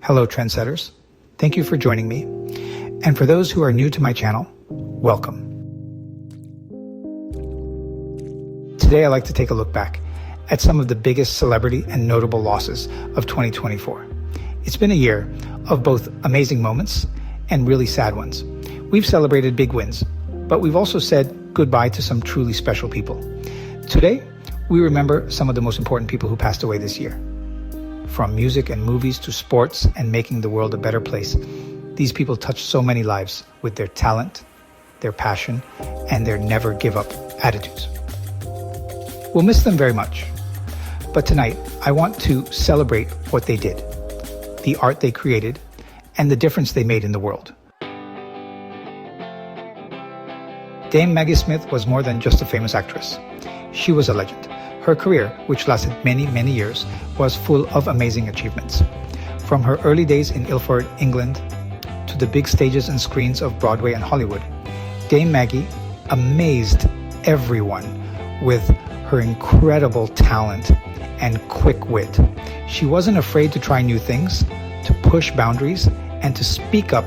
Hello, trendsetters. Thank you for joining me. And for those who are new to my channel, welcome. Today, I'd like to take a look back at some of the biggest celebrity and notable losses of 2024. It's been a year of both amazing moments and really sad ones. We've celebrated big wins, but we've also said goodbye to some truly special people. Today, we remember some of the most important people who passed away this year. From music and movies to sports and making the world a better place, these people touched so many lives with their talent, their passion, and their never give up attitudes. We'll miss them very much. But tonight, I want to celebrate what they did, the art they created, and the difference they made in the world. Dame Maggie Smith was more than just a famous actress. She was a legend. Her career, which lasted many, many years, was full of amazing achievements. From her early days in Ilford, England, to the big stages and screens of Broadway and Hollywood, Dame Maggie amazed everyone with her incredible talent and quick wit. She wasn't afraid to try new things, to push boundaries, and to speak up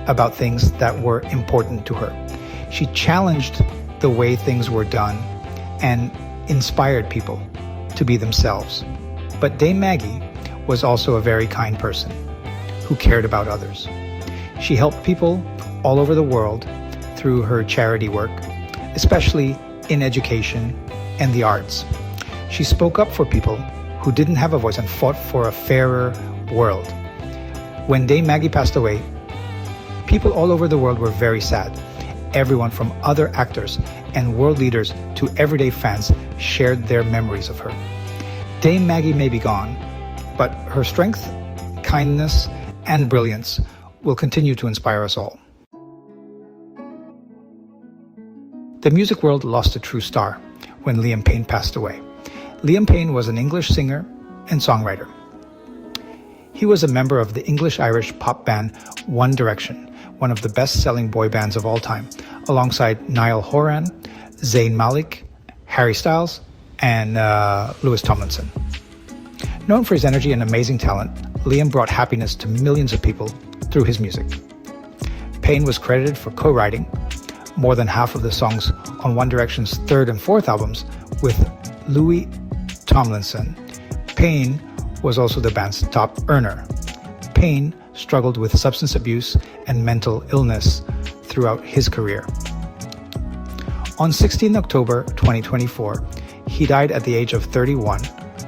about things that were important to her. She challenged the way things were done and inspired people to be themselves. But Dame Maggie was also a very kind person who cared about others. She helped people all over the world through her charity work, especially in education and the arts. She spoke up for people who didn't have a voice and fought for a fairer world. When Dame Maggie passed away, people all over the world were very sad. Everyone from other actors and world leaders to everyday fans shared their memories of her. Dame Maggie may be gone, but her strength, kindness, and brilliance will continue to inspire us all. The music world lost a true star when Liam Payne passed away. Liam Payne was an English singer and songwriter. He was a member of the English-Irish pop band One Direction, one of the best-selling boy bands of all time, alongside Niall Horan, Zayn Malik, Harry Styles, and Louis Tomlinson. Known for his energy and amazing talent, Liam brought happiness to millions of people through his music. Payne was credited for co-writing more than half of the songs on One Direction's third and fourth albums with Louis Tomlinson. Payne was also the band's top earner. Payne struggled with substance abuse and mental illness throughout his career. On 16 October 2024, he died at the age of 31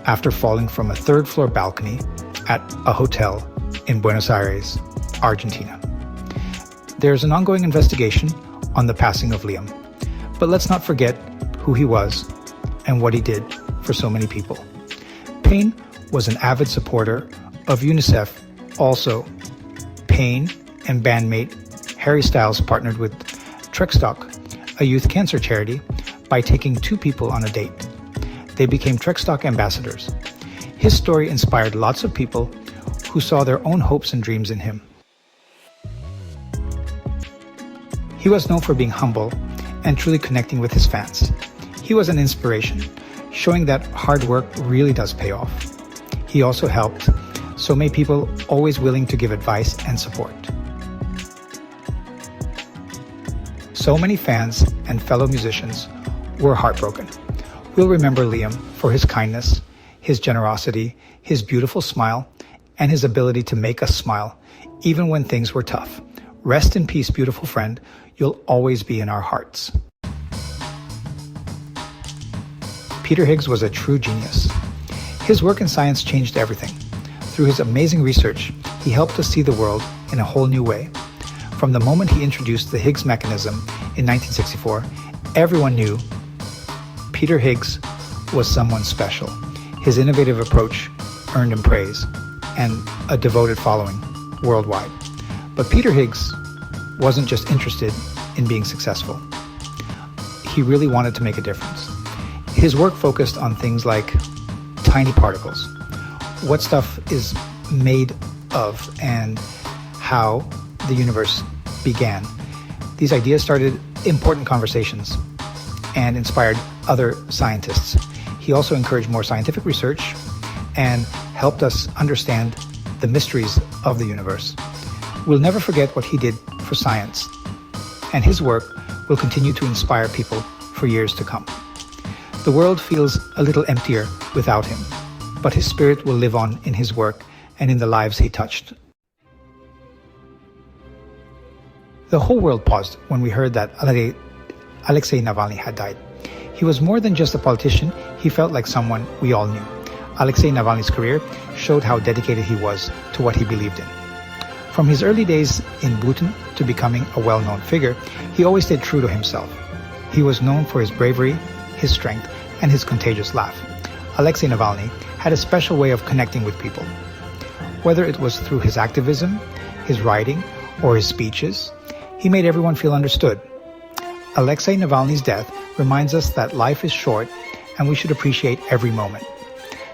after falling from a third-floor balcony at a hotel in Buenos Aires, Argentina. There's an ongoing investigation on the passing of Liam, but let's not forget who he was and what he did for so many people. Payne was an avid supporter of UNICEF. Also, Payne and bandmate Harry Styles partnered with Trekstock, a youth cancer charity, by taking two people on a date. They became Trekstock ambassadors. His story inspired lots of people who saw their own hopes and dreams in him. He was known for being humble and truly connecting with his fans. He was an inspiration, showing that hard work really does pay off. He also helped so many people, always willing to give advice and support. So many fans and fellow musicians were heartbroken. We'll remember Liam for his kindness, his generosity, his beautiful smile, and his ability to make us smile, even when things were tough. Rest in peace, beautiful friend. You'll always be in our hearts. Peter Higgs was a true genius. His work in science changed everything. Through his amazing research, he helped us see the world in a whole new way. From the moment he introduced the Higgs mechanism in 1964, everyone knew Peter Higgs was someone special. His innovative approach earned him praise and a devoted following worldwide. But Peter Higgs wasn't just interested in being successful. He really wanted to make a difference. His work focused on things like tiny particles, what stuff is made of, and how the universe began. These ideas started important conversations and inspired other scientists. He also encouraged more scientific research and helped us understand the mysteries of the universe. We'll never forget what he did for science, and his work will continue to inspire people for years to come. The world feels a little emptier without him, but his spirit will live on in his work and in the lives he touched. The whole world paused when we heard that Alexei Navalny had died. He was more than just a politician, he felt like someone we all knew. Alexei Navalny's career showed how dedicated he was to what he believed in. From his early days in Bhutan to becoming a well-known figure, he always stayed true to himself. He was known for his bravery, his strength, and his contagious laugh. Alexei Navalny had a special way of connecting with people. Whether it was through his activism, his writing, or his speeches, he made everyone feel understood. Alexei Navalny's death reminds us that life is short and we should appreciate every moment.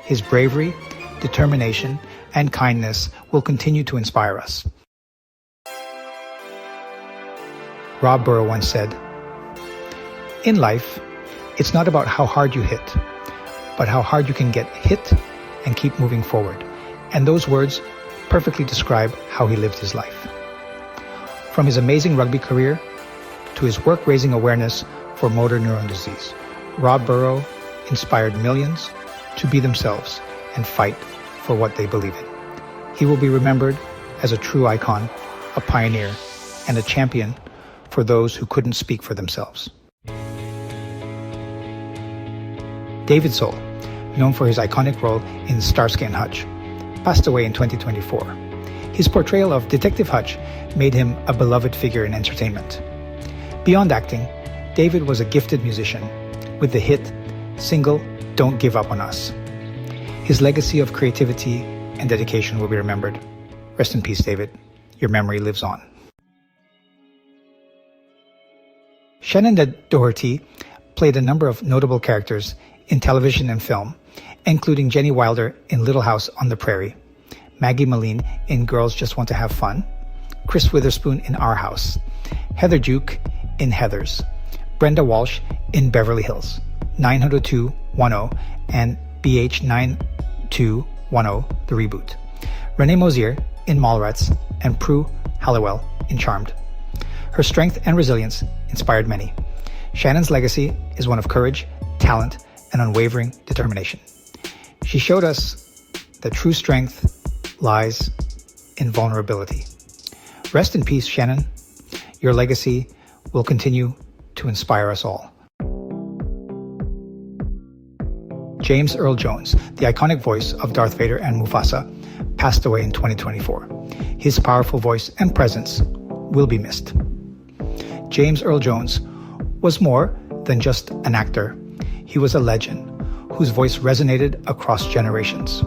His bravery, determination, and kindness will continue to inspire us. Rob Burrow once said, "In life, it's not about how hard you hit, but how hard you can get hit and keep moving forward." And those words perfectly describe how he lived his life. From his amazing rugby career to his work raising awareness for motor neuron disease, Rob Burrow inspired millions to be themselves and fight for what they believe in. He will be remembered as a true icon, a pioneer, and a champion for those who couldn't speak for themselves. David Soul, known for his iconic role in Starsky and Hutch, passed away in 2024. His portrayal of Detective Hutch made him a beloved figure in entertainment. Beyond acting, David was a gifted musician with the hit single "Don't Give Up on Us." His legacy of creativity and dedication will be remembered. Rest in peace, David. Your memory lives on. Shannen Doherty played a number of notable characters in television and film, including Jenny Wilder in Little House on the Prairie, Maggie Moline in Girls Just Want to Have Fun, Chris Witherspoon in Our House, Heather Duke in Heathers, Brenda Walsh in Beverly Hills, 90210 and BH 9210, the reboot, Renee Mosier in Mallrats, and Prue Halliwell in Charmed. Her strength and resilience inspired many. Shannen's legacy is one of courage, talent, and unwavering determination. She showed us that true strength lies in vulnerability. Rest in peace, Shannen. Your legacy will continue to inspire us all. James Earl Jones, the iconic voice of Darth Vader and Mufasa, passed away in 2024. His powerful voice and presence will be missed. James Earl Jones was more than just an actor. He was a legend whose voice resonated across generations.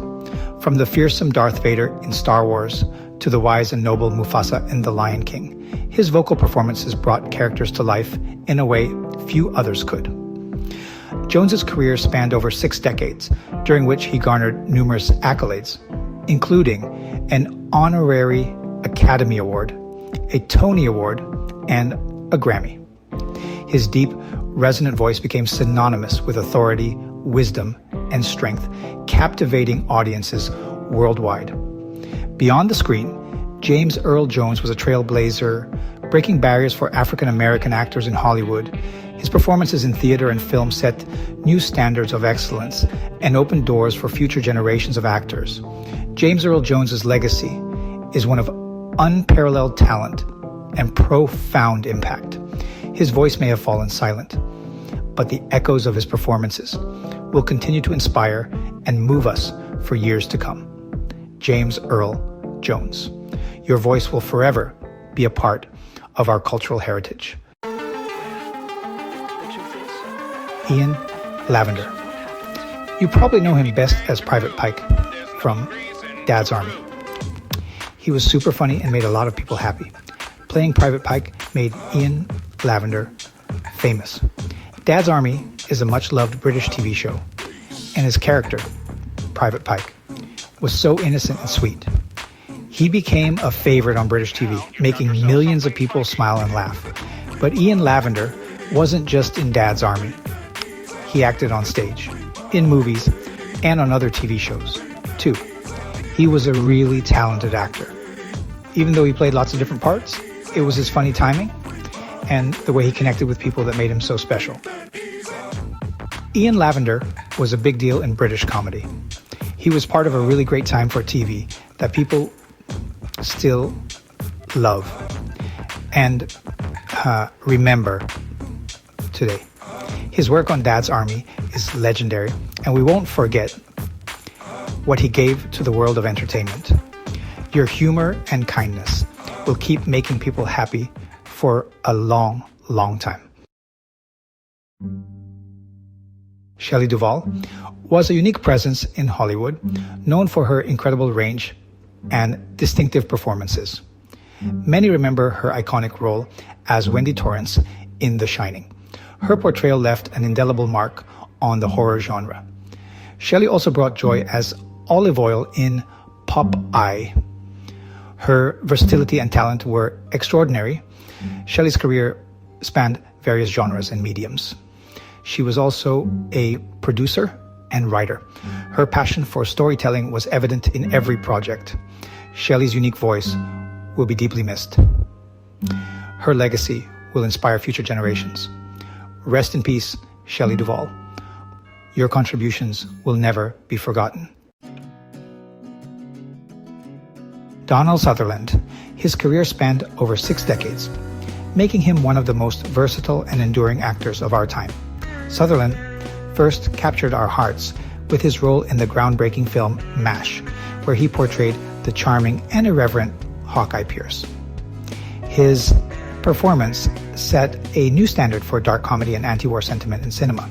From the fearsome Darth Vader in Star Wars to the wise and noble Mufasa in The Lion King, his vocal performances brought characters to life in a way few others could. Jones's career spanned over 6 decades, during which he garnered numerous accolades, including an honorary Academy Award, a Tony Award, and a Grammy. His deep, resonant voice became synonymous with authority, wisdom, and strength, captivating audiences worldwide. Beyond the screen, James Earl Jones was a trailblazer, breaking barriers for African American actors in Hollywood. His performances in theater and film set new standards of excellence and opened doors for future generations of actors. James Earl Jones's legacy is one of unparalleled talent and profound impact. His voice may have fallen silent, but the echoes of his performances will continue to inspire and move us for years to come. James Earl Jones. Your voice will forever be a part of our cultural heritage. Ian Lavender. You probably know him best as Private Pike from Dad's Army. He was super funny and made a lot of people happy. Playing Private Pike made Ian Lavender famous. Dad's Army is a much-loved British TV show, and his character, Private Pike, was so innocent and sweet. He became a favorite on British TV, making millions of people smile and laugh. But Ian Lavender wasn't just in Dad's Army. He acted on stage, in movies, and on other TV shows, too. He was a really talented actor. Even though he played lots of different parts, it was his funny timing and the way he connected with people that made him so special. Ian Lavender was a big deal in British comedy. He was part of a really great time for TV that people still love and remember today. His work on Dad's Army is legendary, and we won't forget what he gave to the world of entertainment. Your humor and kindness will keep making people happy for a long, long time. Shelley Duvall was a unique presence in Hollywood, known for her incredible range and distinctive performances. Many remember her iconic role as Wendy Torrance in The Shining. Her portrayal left an indelible mark on the horror genre. Shelley also brought joy as Olive Oyl in Popeye. Her versatility and talent were extraordinary. Shelley's career spanned various genres and mediums. She was also a producer and writer. Her passion for storytelling was evident in every project. Shelley's unique voice will be deeply missed. Her legacy will inspire future generations. Rest in peace, Shelley Duvall. Your contributions will never be forgotten. Donald Sutherland. His career spanned over 6 decades, making him one of the most versatile and enduring actors of our time. Sutherland first captured our hearts with his role in the groundbreaking film MASH, where he portrayed the charming and irreverent Hawkeye Pierce. His performance set a new standard for dark comedy and anti-war sentiment in cinema.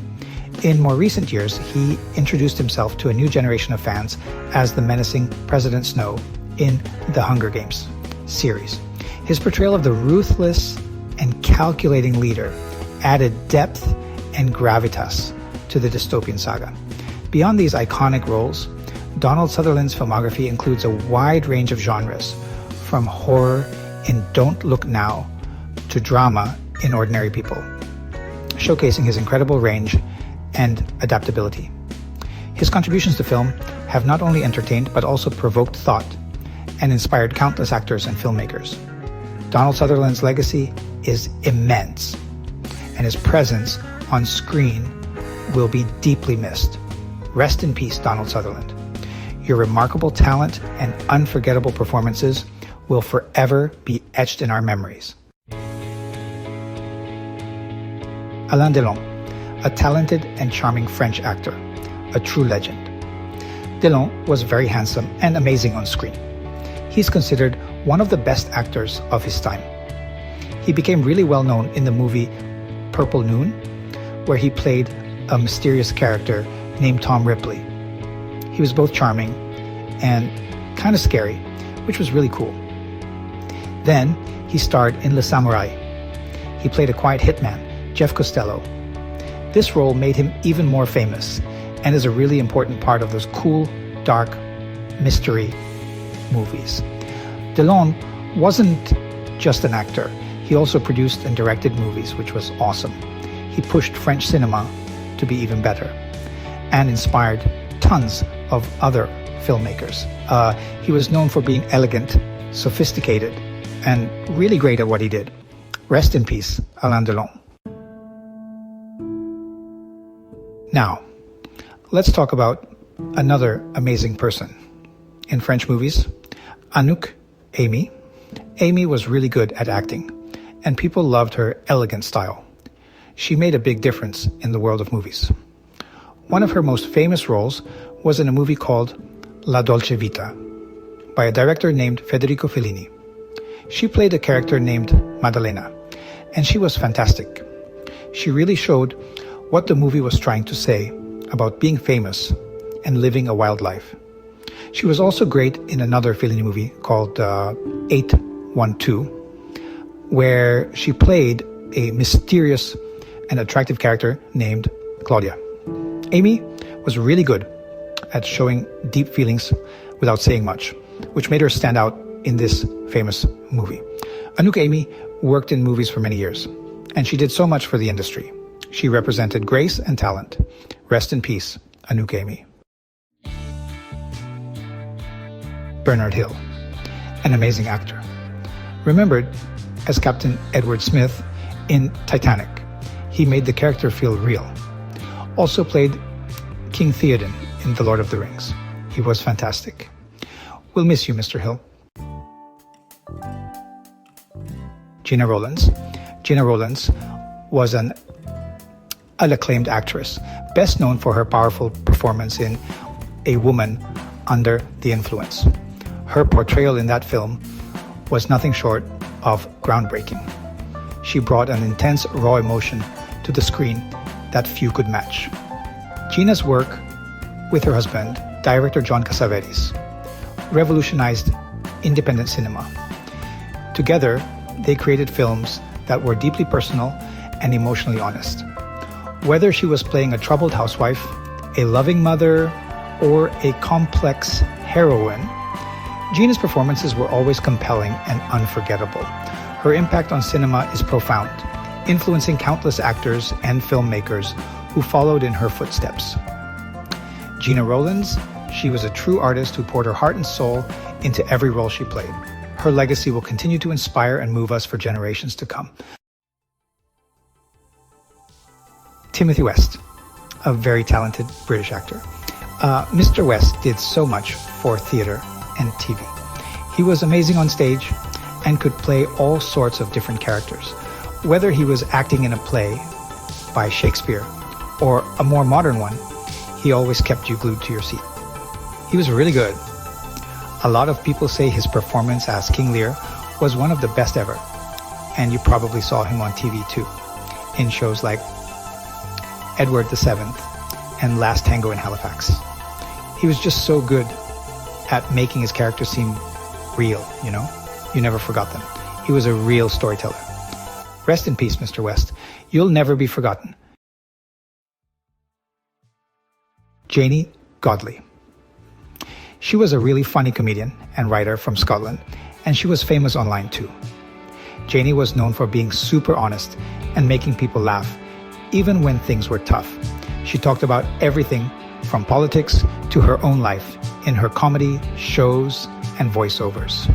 In more recent years, he introduced himself to a new generation of fans as the menacing President Snow in the Hunger Games series. His portrayal of the ruthless and calculating leader added depth and gravitas to the dystopian saga. Beyond these iconic roles, Donald Sutherland's filmography includes a wide range of genres, from horror in Don't Look Now to drama in Ordinary People, showcasing his incredible range and adaptability. His contributions to film have not only entertained but also provoked thought and inspired countless actors and filmmakers. Donald Sutherland's legacy is immense, and his presence on screen will be deeply missed. Rest in peace, Donald Sutherland. Your remarkable talent and unforgettable performances will forever be etched in our memories. Alain Delon, a talented and charming French actor, a true legend. Delon was very handsome and amazing on screen. He's considered one of the best actors of his time. He became really well known in the movie Purple Noon, where he played a mysterious character named Tom Ripley. He was both charming and kind of scary, which was really cool. Then he starred in Le Samurai. He played a quiet hitman, Jeff Costello. This role made him even more famous and is a really important part of those cool, dark, mystery movies. Delon wasn't just an actor. He also produced and directed movies, which was awesome. He pushed French cinema to be even better and inspired tons of other filmmakers. He was known for being elegant, sophisticated, and really great at what he did. Rest in peace, Alain Delon. Now, let's talk about another amazing person. In French movies, Anouk Aimee. Aimee was really good at acting, and people loved her elegant style. She made a big difference in the world of movies. One of her most famous roles was in a movie called La Dolce Vita by a director named Federico Fellini. She played a character named Maddalena, and she was fantastic. She really showed what the movie was trying to say about being famous and living a wild life. She was also great in another Fellini movie called 812, where she played a mysterious and attractive character named Claudia. Aimee was really good at showing deep feelings without saying much, which made her stand out in this famous movie. Anouk Aimee worked in movies for many years, and she did so much for the industry. She represented grace and talent. Rest in peace, Anouk Aimee. Bernard Hill, an amazing actor. Remembered as Captain Edward Smith in Titanic, he made the character feel real. Also played King Theoden in The Lord of the Rings. He was fantastic. We'll miss you, Mr. Hill. Gena Rowlands. Gena Rowlands was an acclaimed actress, best known for her powerful performance in A Woman Under the Influence. Her portrayal in that film was nothing short of groundbreaking. She brought an intense, raw emotion to the screen that few could match. Gena's work with her husband, director John Cassavetes, revolutionized independent cinema. Together, they created films that were deeply personal and emotionally honest. Whether she was playing a troubled housewife, a loving mother, or a complex heroine, Gena's performances were always compelling and unforgettable. Her impact on cinema is profound, influencing countless actors and filmmakers who followed in her footsteps. Gena Rowlands, she was a true artist who poured her heart and soul into every role she played. Her legacy will continue to inspire and move us for generations to come. Timothy West, a very talented British actor. Mr. West did so much for theater and TV. He was amazing on stage and could play all sorts of different characters. Whether he was acting in a play by Shakespeare or a more modern one, he always kept you glued to your seat. He was really good. A lot of people say his performance as King Lear was one of the best ever, and you probably saw him on TV too, in shows like Edward VII and Last Tango in Halifax. He was just so good at making his characters seem real, you know? You never forgot them. He was a real storyteller. Rest in peace, Mr. West. You'll never be forgotten. Janey Godley. She was a really funny comedian and writer from Scotland, and she was famous online too. Janey was known for being super honest and making people laugh, even when things were tough. She talked about everything from politics to her own life in her comedy, shows, and voiceovers.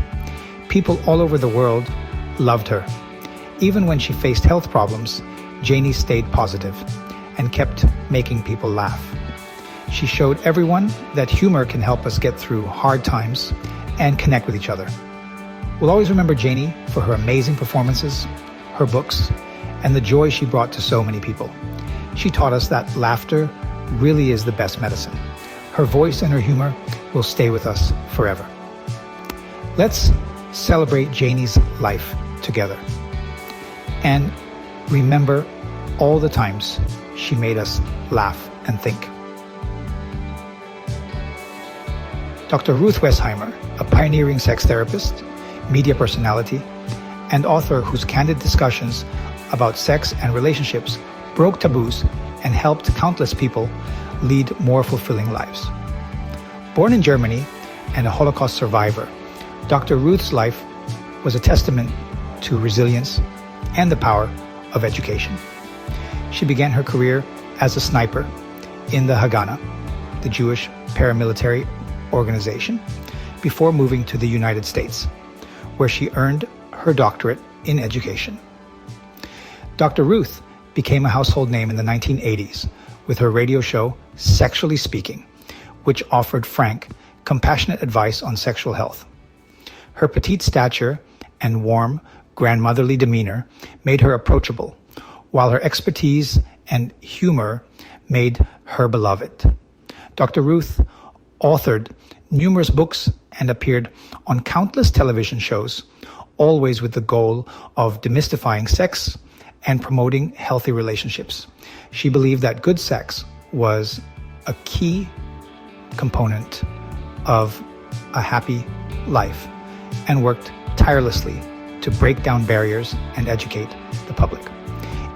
People all over the world loved her. Even when she faced health problems, Janey stayed positive and kept making people laugh. She showed everyone that humor can help us get through hard times and connect with each other. We'll always remember Janey for her amazing performances, her books, and the joy she brought to so many people. She taught us that laughter really is the best medicine. Her voice and her humor will stay with us forever. Let's celebrate Janey's life together and remember all the times she made us laugh and think. Dr. Ruth Westheimer, a pioneering sex therapist, media personality, and author whose candid discussions about sex and relationships broke taboos and helped countless people lead more fulfilling lives. Born in Germany and a Holocaust survivor, Dr. Ruth's life was a testament to resilience and the power of education. She began her career as a sniper in the Haganah, the Jewish paramilitary organization, before moving to the United States, where she earned her doctorate in education. Dr. Ruth became a household name in the 1980s with her radio show Sexually Speaking, which offered frank, compassionate advice on sexual health. Her petite stature and warm, grandmotherly demeanor made her approachable, while her expertise and humor made her beloved. Dr. Ruth authored numerous books and appeared on countless television shows, always with the goal of demystifying sex and promoting healthy relationships. She believed that good sex was a key component of a happy life and worked tirelessly to break down barriers and educate the public.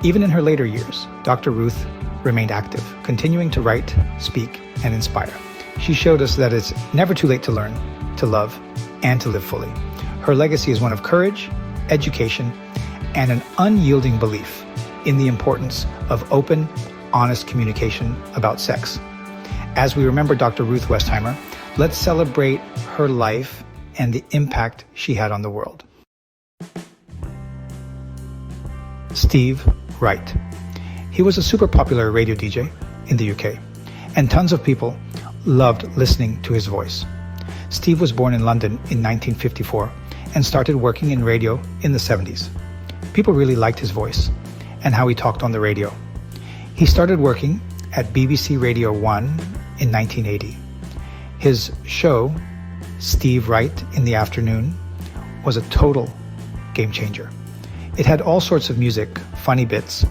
Even in her later years, Dr. Ruth remained active, continuing to write, speak, and inspire. She showed us that it's never too late to learn, to love, and to live fully. Her legacy is one of courage, education, and an unyielding belief in the importance of open, honest communication about sex. As we remember Dr. Ruth Westheimer, let's celebrate her life and the impact she had on the world. Steve Wright. He was a super popular radio DJ in the UK, and tons of people loved listening to his voice. Steve was born in London in 1954 and started working in radio in the 70s. People really liked his voice and how he talked on the radio. He started working at BBC Radio 1 in 1980. His show, Steve Wright in the Afternoon, was a total game changer. It had all sorts of music, funny bits,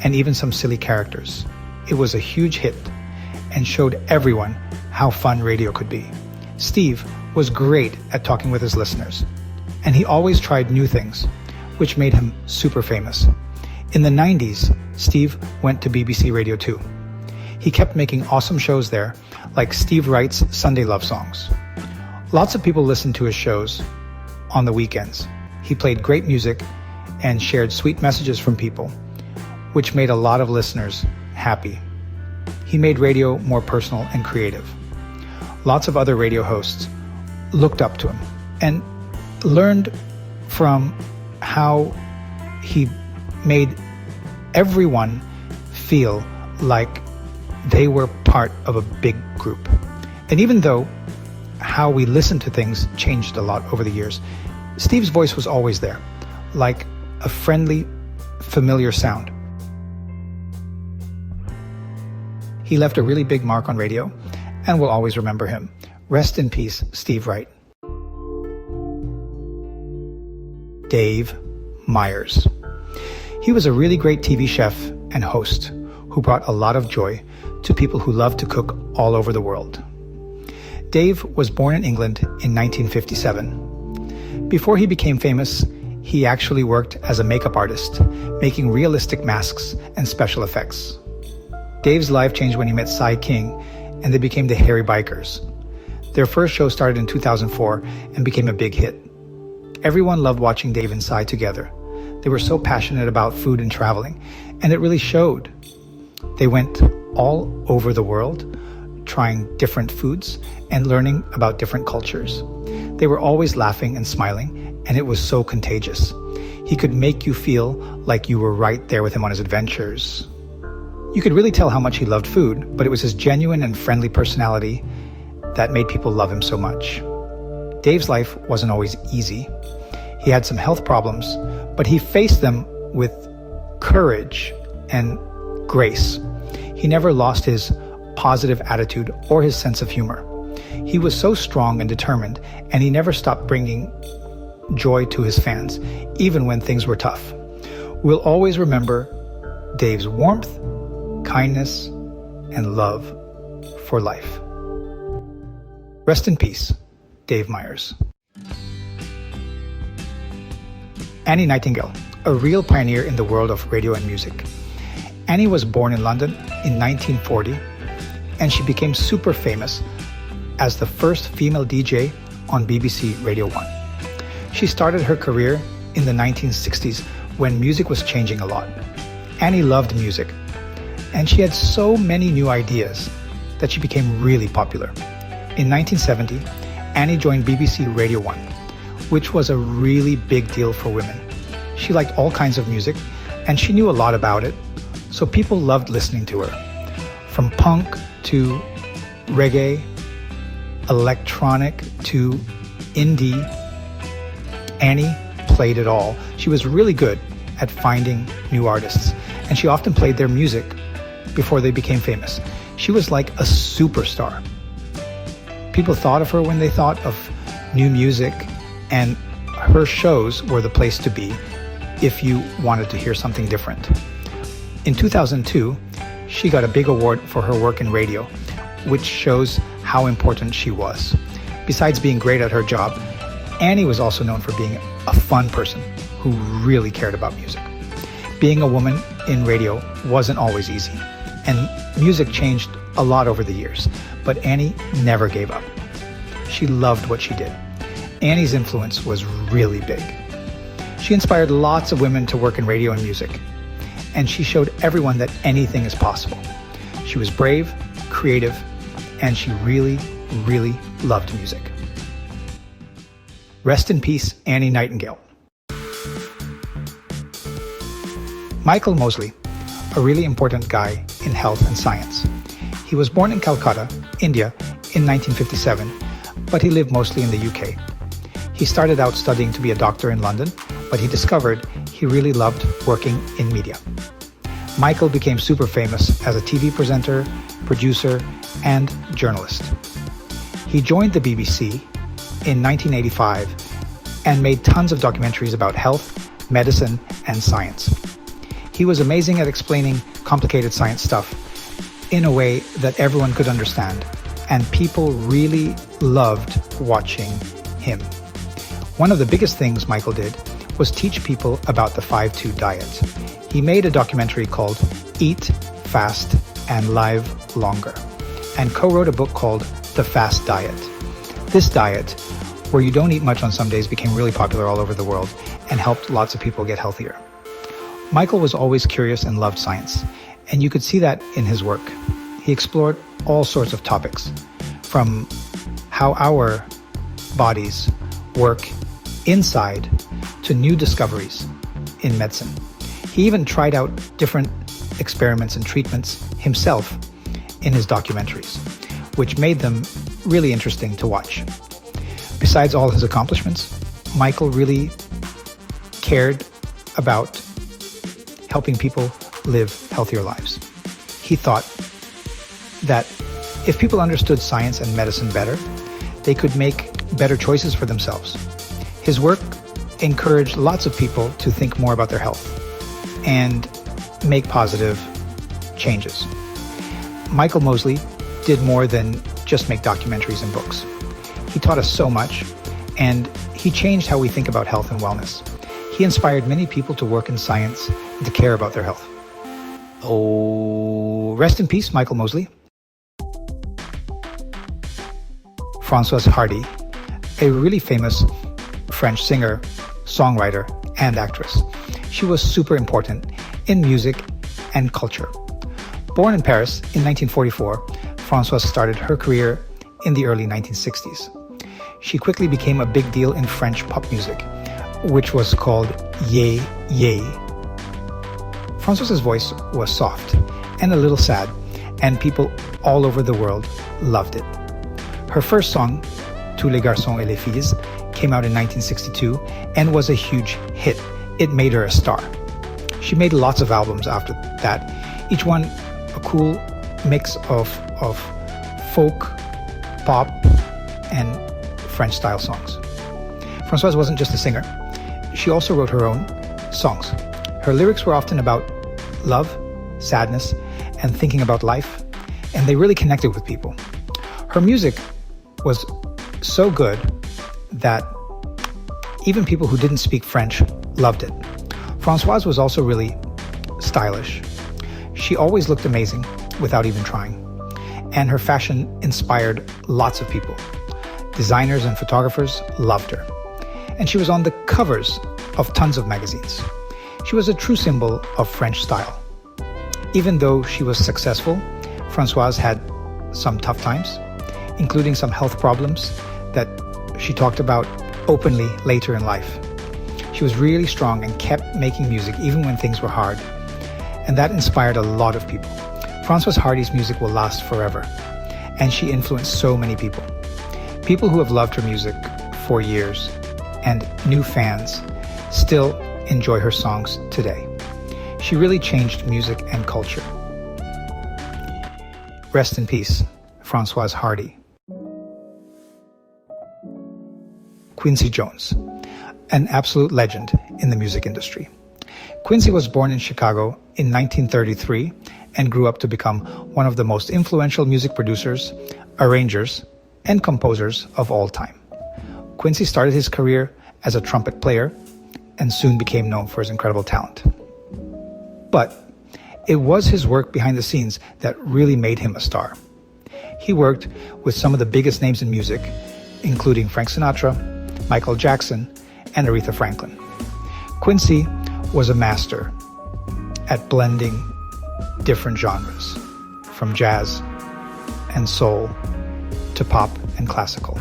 and even some silly characters. It was a huge hit and showed everyone how fun radio could be. Steve was great at talking with his listeners, and he always tried new things, which made him super famous. In the 90s, Steve went to BBC Radio 2. He kept making awesome shows there, like Steve Wright's Sunday Love Songs. Lots of people listened to his shows on the weekends. He played great music and shared sweet messages from people, which made a lot of listeners happy. He made radio more personal and creative. Lots of other radio hosts looked up to him and learned from how he made everyone feel like they were part of a big group. And even though how we listened to things changed a lot over the years, Steve's voice was always there, like a friendly, familiar sound. He left a really big mark on radio, and we'll always remember him. Rest in peace, Steve Wright. Dave Meyers. He was a really great TV chef and host who brought a lot of joy to people who loved to cook all over the world. Dave was born in England in 1957. Before he became famous, he actually worked as a makeup artist, making realistic masks and special effects. Dave's life changed when he met Cy King, and they became the Hairy Bikers. Their first show started in 2004 and became a big hit. Everyone loved watching Dave and Cy together. They were so passionate about food and traveling, and it really showed. They went all over the world, trying different foods and learning about different cultures. They were always laughing and smiling, and it was so contagious. He could make you feel like you were right there with him on his adventures. You could really tell how much he loved food, but it was his genuine and friendly personality that made people love him so much. Dave's life wasn't always easy. He had some health problems, but he faced them with courage and grace. He never lost his positive attitude or his sense of humor. He was so strong and determined, and he never stopped bringing joy to his fans, even when things were tough. We'll always remember Dave's warmth, kindness, and love for life. Rest in peace, Dave Meyers. Annie Nightingale, a real pioneer in the world of radio and music. Annie was born in London in 1940, and she became super famous as the first female DJ on BBC Radio 1. She started her career in the 1960s when music was changing a lot. Annie loved music, and she had so many new ideas that she became really popular. In 1970, Annie joined BBC Radio 1, which was a really big deal for women. She liked all kinds of music, and she knew a lot about it, so people loved listening to her. From punk to reggae, electronic to indie, Annie played it all. She was really good at finding new artists, and she often played their music before they became famous. She was like a superstar. People thought of her when they thought of new music, and her shows were the place to be if you wanted to hear something different. In 2002, she got a big award for her work in radio, which shows how important she was. Besides being great at her job, Annie was also known for being a fun person who really cared about music. Being a woman in radio wasn't always easy, and music changed a lot over the years, but Annie never gave up. She loved what she did. Annie's influence was really big. She inspired lots of women to work in radio and music, and she showed everyone that anything is possible. She was brave, creative, and she really, really loved music. Rest in peace, Annie Nightingale. Michael Mosley, a really important guy in health and science. He was born in Calcutta, India, in 1957, but he lived mostly in the UK. He started out studying to be a doctor in London, but he discovered he really loved working in media. Michael became super famous as a TV presenter, producer, and journalist. He joined the BBC in 1985 and made tons of documentaries about health, medicine, and science. He was amazing at explaining complicated science stuff in a way that everyone could understand, and people really loved watching him. One of the biggest things Michael did was teach people about the 5-2 diet. He made a documentary called Eat, Fast, and Live Longer, and co-wrote a book called The Fast Diet. This diet, where you don't eat much on some days, became really popular all over the world and helped lots of people get healthier. Michael was always curious and loved science, and you could see that in his work. He explored all sorts of topics, from how our bodies work inside to new discoveries in medicine. He even tried out different experiments and treatments himself in his documentaries, which made them really interesting to watch. Besides all his accomplishments, Michael really cared about helping people live healthier lives. He thought that if people understood science and medicine better, they could make better choices for themselves. His work encouraged lots of people to think more about their health and make positive changes. Michael Mosley did more than just make documentaries and books. He taught us so much, and he changed how we think about health and wellness. He inspired many people to work in science and to care about their health. Oh, rest in peace, Michael Mosley. Francoise Hardy, a really famous French singer, songwriter, and actress. She was super important in music and culture. Born in Paris in 1944, Francoise started her career in the early 1960s. She quickly became a big deal in French pop music, which was called Yé Yé. Francoise's voice was soft and a little sad, and people all over the world loved it. Her first song, Tous les garçons et les filles, came out in 1962 and was a huge hit. It made her a star. She made lots of albums after that, each one a cool mix of folk, pop, and French-style songs. Francoise wasn't just a singer. She also wrote her own songs. Her lyrics were often about love, sadness, and thinking about life, and they really connected with people. Her music was so good that even people who didn't speak French loved it. Francoise was also really stylish. She always looked amazing without even trying, and her fashion inspired lots of people. Designers and photographers loved her, and she was on the covers of tons of magazines. She was a true symbol of French style. Even though she was successful, Francoise had some tough times, including some health problems that she talked about openly later in life. She was really strong and kept making music even when things were hard, and that inspired a lot of people. Francoise Hardy's music will last forever, and she influenced so many people. People who have loved her music for years and new fans still enjoy her songs today. She really changed music and culture. Rest in peace, Francoise Hardy. Quincy Jones, an absolute legend in the music industry. Quincy was born in Chicago in 1933 and grew up to become one of the most influential music producers, arrangers, and composers of all time. Quincy started his career as a trumpet player and soon became known for his incredible talent. But it was his work behind the scenes that really made him a star. He worked with some of the biggest names in music, including Frank Sinatra, Michael Jackson, and Aretha Franklin. Quincy was a master at blending different genres, from jazz and soul to pop and classical.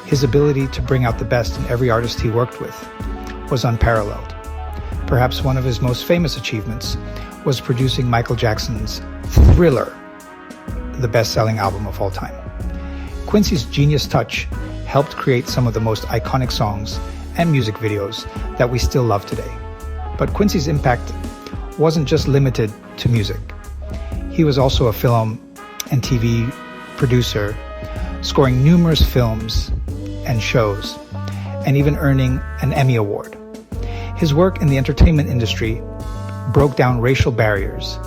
His ability to bring out the best in every artist he worked with was unparalleled. Perhaps one of his most famous achievements was producing Michael Jackson's Thriller, the best-selling album of all time. Quincy's genius touch helped create some of the most iconic songs and music videos that we still love today. But Quincy's impact wasn't just limited to music. He was also a film and TV producer, scoring numerous films and shows, and even earning an Emmy Award. His work in the entertainment industry broke down racial barriers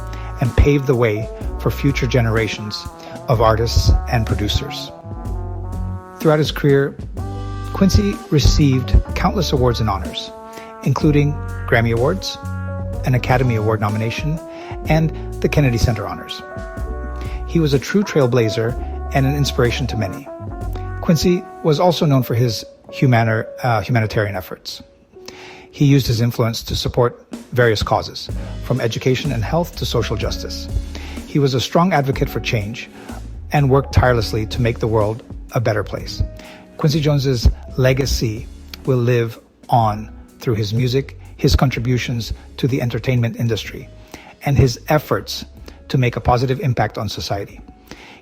and paved the way for future generations of artists and producers. Throughout his career, Quincy received countless awards and honors, including Grammy Awards, an Academy Award nomination, and the Kennedy Center Honors. He was a true trailblazer and an inspiration to many. Quincy was also known for his humanitarian efforts. He used his influence to support various causes, from education and health to social justice. He was a strong advocate for change and worked tirelessly to make the world a better place. Quincy Jones's legacy will live on through his music, his contributions to the entertainment industry, and his efforts to make a positive impact on society.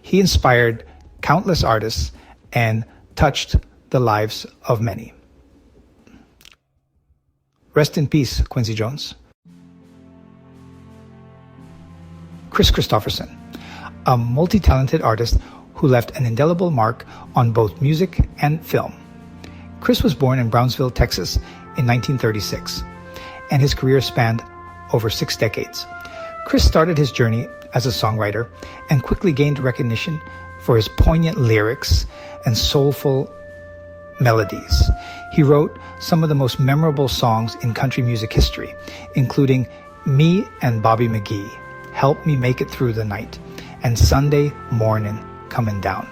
He inspired countless artists and touched the lives of many. Rest in peace, Quincy Jones. Kris Kristofferson, a multi-talented artist who left an indelible mark on both music and film. Kris was born in Brownsville, Texas in 1936, and his career spanned over 6 decades. Kris started his journey as a songwriter and quickly gained recognition for his poignant lyrics and soulful melodies. He wrote some of the most memorable songs in country music history, including Me and Bobby McGee, Help Me Make It Through the Night, and Sunday Morning Comin' Down.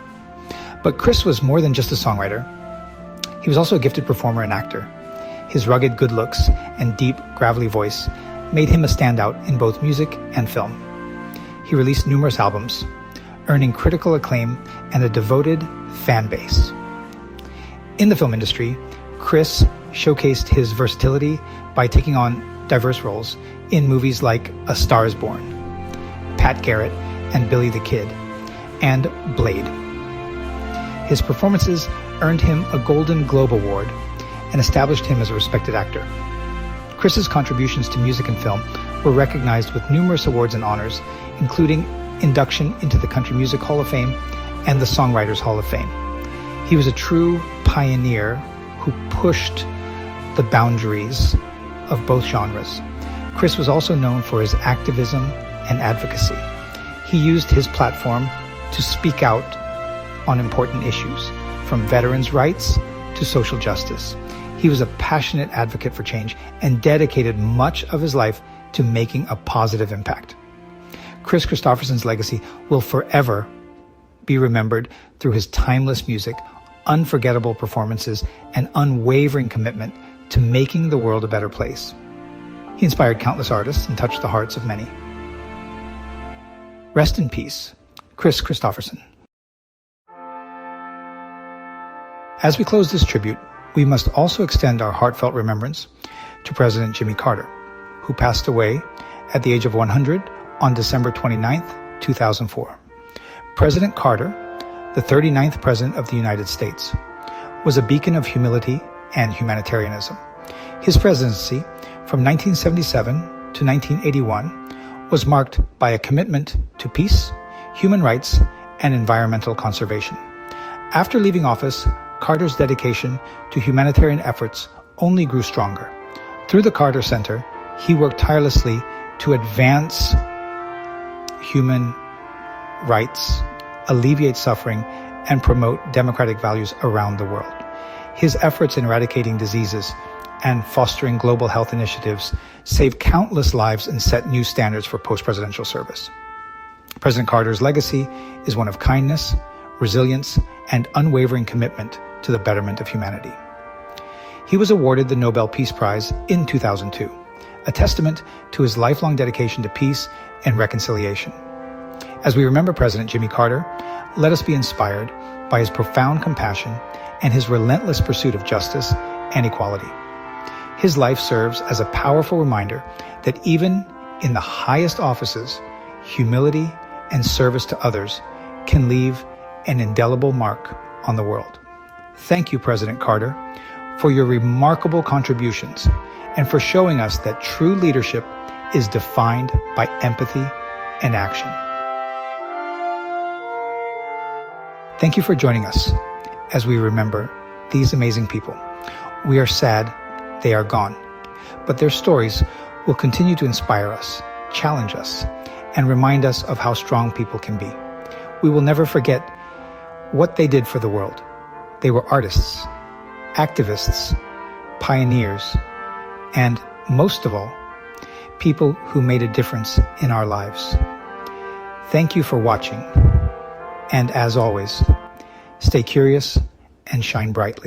But Kris was more than just a songwriter. He was also a gifted performer and actor. His rugged good looks and deep, gravelly voice made him a standout in both music and film. He released numerous albums, earning critical acclaim and a devoted fan base. In the film industry, Kris showcased his versatility by taking on diverse roles in movies like A Star is Born, Pat Garrett and Billy the Kid, and Blade. His performances earned him a Golden Globe Award and established him as a respected actor. Kris's contributions to music and film were recognized with numerous awards and honors, including induction into the Country Music Hall of Fame and the Songwriters Hall of Fame. He was a true pioneer who pushed the boundaries of both genres. Kris was also known for his activism and advocacy. He used his platform to speak out on important issues, from veterans' rights to social justice. He was a passionate advocate for change and dedicated much of his life to making a positive impact. Kris Kristofferson's legacy will forever be remembered through his timeless music, unforgettable performances, and unwavering commitment to making the world a better place. He inspired countless artists and touched the hearts of many. Rest in peace, Kris Kristofferson. As we close this tribute, we must also extend our heartfelt remembrance to President Jimmy Carter, who passed away at the age of 100 on December 29th, 2004. President Carter, the 39th President of the United States, was a beacon of humility and humanitarianism. His presidency from 1977 to 1981 was marked by a commitment to peace, human rights, and environmental conservation. After leaving office, Carter's dedication to humanitarian efforts only grew stronger. Through the Carter Center, he worked tirelessly to advance human rights, alleviate suffering, and promote democratic values around the world. His efforts in eradicating diseases and fostering global health initiatives saved countless lives and set new standards for post-presidential service. President Carter's legacy is one of kindness, resilience, and unwavering commitment to the betterment of humanity. He was awarded the Nobel Peace Prize in 2002, a testament to his lifelong dedication to peace and reconciliation. As we remember President Jimmy Carter, let us be inspired by his profound compassion and his relentless pursuit of justice and equality. His life serves as a powerful reminder that even in the highest offices, humility and service to others can leave an indelible mark on the world. Thank you, President Carter, for your remarkable contributions and for showing us that true leadership is defined by empathy and action. Thank you for joining us as we remember these amazing people. We are sad they are gone, but their stories will continue to inspire us, challenge us, and remind us of how strong people can be. We will never forget what they did for the world. They were artists, activists, pioneers, and most of all, people who made a difference in our lives. Thank you for watching. And as always, stay curious and shine brightly.